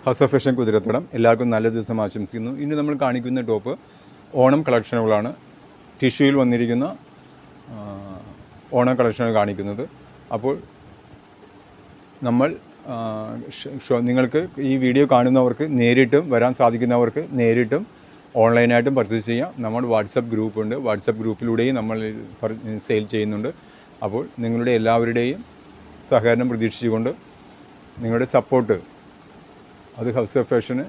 House of fashion കുതിരത്തടം. എല്ലാവർക്കും നല്ല ദിവസം ആശംസിക്കുന്നു. ഇനി നമ്മൾ കാണിക്കുന്ന ടോപ്പ് ഓണം കളക്ഷനുകളാണ്. ടിഷ്യൂയിൽ വന്നിരിക്കുന്ന ഓണം കളക്ഷനുകൾ കാണിക്കുന്നത്. അപ്പോൾ നമ്മൾ നിങ്ങൾക്ക് ഈ വീഡിയോ കാണുന്നവർക്ക് നേരിട്ടും വരാൻ സാധിക്കുന്നവർക്ക് നേരിട്ടും ഓൺലൈനായിട്ടും പർച്ചേസ് ചെയ്യാം. നമ്മൾ വാട്സപ്പ് ഗ്രൂപ്പുണ്ട്. വാട്സപ്പ് ഗ്രൂപ്പിലൂടെയും നമ്മൾ സെയിൽ ചെയ്യുന്നുണ്ട്. അപ്പോൾ നിങ്ങളുടെ എല്ലാവരുടെയും സഹകരണം പ്രതീക്ഷിച്ചുകൊണ്ട് നിങ്ങളുടെ സപ്പോർട്ട് അത് ഹൗസ് ഓഫ് ഫാഷന്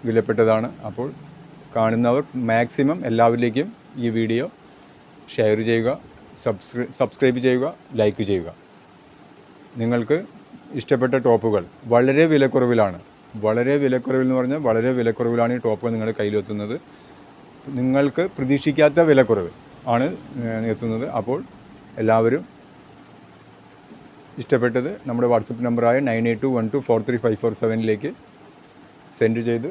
വിലപ്പെട്ടതാണ്. അപ്പോൾ കാണുന്നവർ മാക്സിമം എല്ലാവരിലേക്കും ഈ വീഡിയോ ഷെയർ ചെയ്യുക, സബ്സ്ക്രൈബ് ചെയ്യുക, ലൈക്ക് ചെയ്യുക. നിങ്ങൾക്ക് ഇഷ്ടപ്പെട്ട ടോപ്പുകൾ വളരെ വിലക്കുറവിലാണ്. വളരെ വിലക്കുറവിൽ എന്ന് പറഞ്ഞാൽ വളരെ വിലക്കുറവിലാണ് ഈ ടോപ്പുകൾ നിങ്ങളുടെ കയ്യിലെത്തുന്നത്. നിങ്ങൾക്ക് പ്രതീക്ഷിക്കാത്ത വിലക്കുറവ് ആണ് എത്തുന്നത്. അപ്പോൾ എല്ലാവരും ഇഷ്ടപ്പെട്ടത് നമ്മുടെ വാട്സപ്പ് നമ്പറായ 9821243547 സെൻഡ് ചെയ്ത്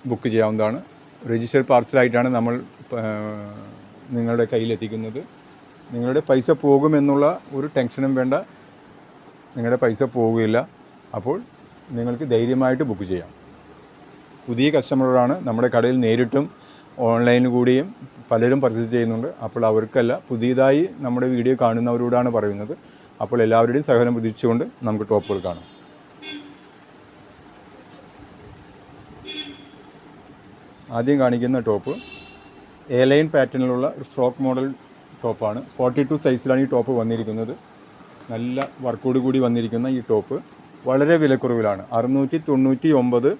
ബുക്ക് ചെയ്യാവുന്നതാണ്. രജിസ്റ്റർ പാർസലായിട്ടാണ് നമ്മൾ നിങ്ങളുടെ കയ്യിലെത്തിക്കുന്നത്. നിങ്ങളുടെ പൈസ പോകുമെന്നുള്ള ഒരു ടെൻഷനും വേണ്ട. നിങ്ങളുടെ പൈസ പോവുകയില്ല. അപ്പോൾ നിങ്ങൾക്ക് ധൈര്യമായിട്ട് ബുക്ക് ചെയ്യാം. പുതിയ കസ്റ്റമറുകളാണ്. നമ്മുടെ കടയിൽ നേരിട്ടും ഓൺലൈനിൽ കൂടിയും പലരും പർച്ചേസ് ചെയ്യുന്നുണ്ട്. അപ്പോൾ അവർക്കല്ല, പുതിയതായി നമ്മുടെ വീഡിയോ കാണുന്നവരോടാണ് പറയുന്നത്. അപ്പോൾ എല്ലാവരുടെയും സഹകരണം പ്രതീക്ഷിച്ചുകൊണ്ട് നമുക്ക് ടോപ്പുകൾ കാണാം. ആദ്യം കാണിക്കുന്ന ടോപ്പ് എ ലൈൻ പാറ്റേണിലുള്ള ഒരു ഫ്രോക്ക് മോഡൽ ടോപ്പാണ്. 42 സൈസിലാണ് ഈ ടോപ്പ് വന്നിരിക്കുന്നത്. നല്ല വർക്കോട് കൂടി വന്നിരിക്കുന്ന ഈ ടോപ്പ് വളരെ വിലക്കുറവിലാണ്. 699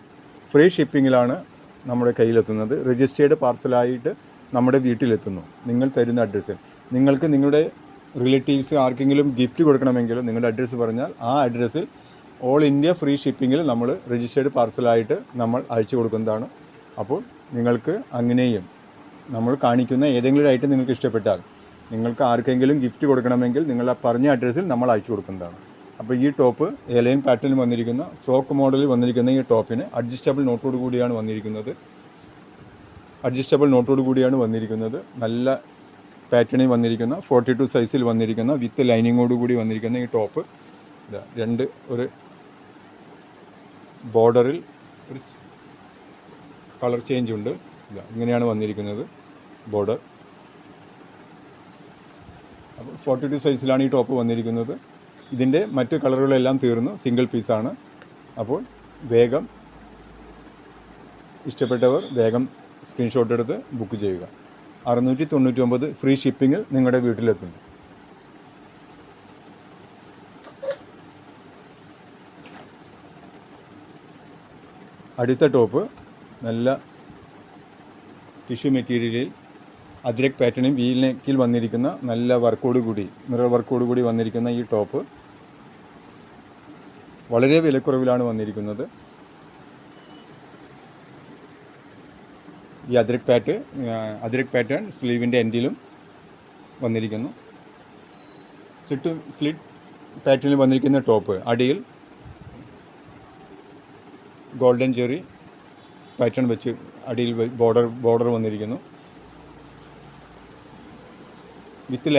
ഫ്രീ ഷിപ്പിങ്ങിലാണ് നമ്മുടെ കയ്യിലെത്തുന്നത്. രജിസ്റ്റേർഡ് പാർസലായിട്ട് നമ്മുടെ വീട്ടിലെത്തുന്നു. നിങ്ങൾ തരുന്ന അഡ്രസ്സിൽ. നിങ്ങൾക്ക് നിങ്ങളുടെ റിലേറ്റീവ്സ് ആർക്കെങ്കിലും ഗിഫ്റ്റ് കൊടുക്കണമെങ്കിൽ നിങ്ങളുടെ അഡ്രസ്സ് പറഞ്ഞാൽ ആ അഡ്രസ്സിൽ ഓൾ ഇന്ത്യ ഫ്രീ ഷിപ്പിങ്ങിൽ നമ്മൾ രജിസ്റ്റേർഡ് പാർസലായിട്ട് നമ്മൾ അയച്ചു കൊടുക്കുന്നതാണ്. അപ്പോൾ നിങ്ങൾക്ക് അങ്ങനെയും നമ്മൾ കാണിക്കുന്ന ഏതെങ്കിലും ഒരു ഐറ്റം നിങ്ങൾക്ക് ഇഷ്ടപ്പെട്ടാൽ നിങ്ങൾക്ക് ആർക്കെങ്കിലും ഗിഫ്റ്റ് കൊടുക്കണമെങ്കിൽ നിങ്ങൾ ആ പറഞ്ഞ അഡ്രസ്സിൽ നമ്മൾ അയച്ചു കൊടുക്കുന്നതാണ്. അപ്പോൾ ഈ ടോപ്പ് എ ലൈൻ പാറ്റേണിൽ വന്നിരിക്കുന്ന ഫ്രോക്ക് മോഡലിൽ വന്നിരിക്കുന്ന ഈ ടോപ്പിന് അഡ്ജസ്റ്റബിൾ നോട്ടോട് കൂടിയാണ് വന്നിരിക്കുന്നത്. നല്ല പാറ്റേണിൽ വന്നിരിക്കുന്ന 42 സൈസിൽ വന്നിരിക്കുന്ന വിത്ത് ലൈനിങ്ങോട് കൂടി വന്നിരിക്കുന്ന ഈ ടോപ്പ് രണ്ട് ഒരു ബോർഡറിൽ ഒരു കളർ ചേഞ്ച് ഉണ്ട്. ഇങ്ങനെയാണ് വന്നിരിക്കുന്നത് ബോർഡർ. അപ്പോൾ 42 സൈസിലാണ് ഈ ടോപ്പ് വന്നിരിക്കുന്നത്. ഇതിൻ്റെ മറ്റ് കളറുകളെല്ലാം തീർന്നു, സിംഗിൾ പീസാണ്. അപ്പോൾ വേഗം ഇഷ്ടപ്പെട്ടവർ വേഗം സ്ക്രീൻഷോട്ട് എടുത്ത് ബുക്ക് ചെയ്യുക. 699 ഫ്രീ ഷിപ്പിങ്ങിൽ നിങ്ങളുടെ വീട്ടിലെത്തുന്നു. അടുത്ത ടോപ്പ് നല്ല ടിഷ്യൂ മെറ്റീരിയലിൽ അദ്രക് പാറ്റേണിൽ വീൽ നെക്കിൽ വന്നിരിക്കുന്ന നല്ല മിറർ വർക്കോട് കൂടി വന്നിരിക്കുന്ന ഈ ടോപ്പ് വളരെ വിലക്കുറവിലാണ് വന്നിരിക്കുന്നത്. ഈ അദ്രക് പാറ്റേൺ സ്ലീവിൻ്റെ എൻഡിലും വന്നിരിക്കുന്നു. സ്ലിറ്റ് പാറ്റേണിൽ വന്നിരിക്കുന്ന ടോപ്പ് അടിയിൽ ഗോൾഡൻ ജെറി പാറ്റേൺ വെച്ച് അടിയിൽ ബോർഡർ വന്നിരിക്കുന്നു. വിത്ത്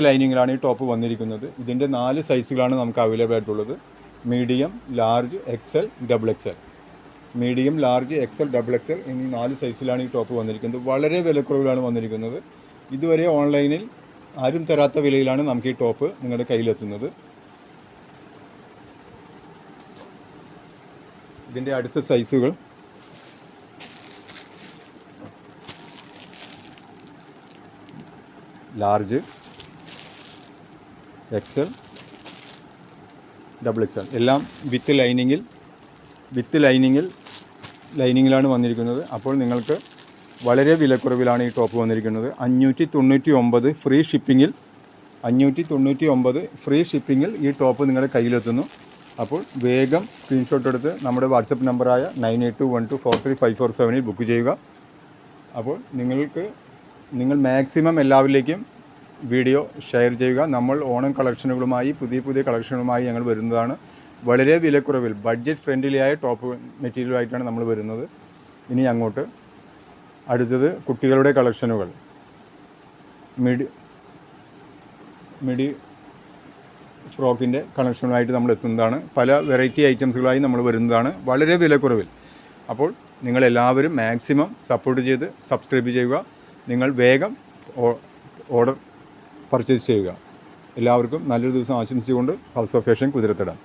ലൈനിങ്ങിലാണ് ഈ ടോപ്പ് വന്നിരിക്കുന്നത്. ഇതിൻ്റെ 4 സൈസുകളാണ് നമുക്ക് അവൈലബിൾ ആയിട്ടുള്ളത്. Medium, large, XL, double XL. Medium, large, XL, double XL എന്നീ 4 സൈസിലാണ് ഈ ടോപ്പ് വന്നിരിക്കുന്നത്. വളരെ വിലക്കുറവിലാണ് വന്നിരിക്കുന്നത്. ഇതുവരെ ഓൺലൈനിൽ ആരും തരാത്ത വിലയിലാണ് നമുക്ക് ഈ ടോപ്പ് നിങ്ങളുടെ കയ്യിലെത്തുന്നത്. ഇതിൻ്റെ അടുത്ത സൈസുകൾ ലാർജ്, എക്സൽ, ഡബിൾ എക്സൽ എല്ലാം വിത്ത് ലൈനിങ്ങിലാണ് വന്നിരിക്കുന്നത്. അപ്പോൾ നിങ്ങൾക്ക് വളരെ വിലക്കുറവിലാണ് ഈ ടോപ്പ് വന്നിരിക്കുന്നത്. 599 ഫ്രീ ഷിപ്പിങ്ങിൽ ഈ ടോപ്പ് നിങ്ങളുടെ കയ്യിലെത്തുന്നു. അപ്പോൾ വേഗം സ്ക്രീൻഷോട്ട് എടുത്ത് നമ്മുടെ വാട്സപ്പ് നമ്പറായ 9821243547 ബുക്ക് ചെയ്യുക. അപ്പോൾ നിങ്ങൾ മാക്സിമം എല്ലാവരിലേക്കും വീഡിയോ ഷെയർ ചെയ്യുക. നമ്മൾ ഓണം കളക്ഷനുകളുമായി പുതിയ കളക്ഷനുകളുമായി ഞങ്ങൾ വരുന്നതാണ്. വളരെ വിലക്കുറവിൽ ബഡ്ജറ്റ് ഫ്രണ്ട്ലിയായ ടോപ്പ് മെറ്റീരിയലുമായിട്ടാണ് നമ്മൾ വരുന്നത്. ഇനി അങ്ങോട്ട് അടുത്തത് കുട്ടികളുടെ കളക്ഷനുകൾ. മിഡി ഫ്രോക്കിൻ്റെ കളക്ഷനുമായിട്ട് നമ്മൾ എത്തുന്നതാണ്. പല വെറൈറ്റി ഐറ്റംസുകളായി നമ്മൾ വരുന്നതാണ് വളരെ വിലക്കുറവിൽ. അപ്പോൾ നിങ്ങളെല്ലാവരും മാക്സിമം സപ്പോർട്ട് ചെയ്ത് സബ്സ്ക്രൈബ് ചെയ്യുക. നിങ്ങൾ വേഗം ഓർഡർ പർച്ചേസ് ചെയ്യുക. എല്ലാവർക്കും നല്ലൊരു ദിവസം ആശംസിച്ചുകൊണ്ട് ഹൗസ് ഓഫ് ഫാഷൻ കുതിരത്തടം.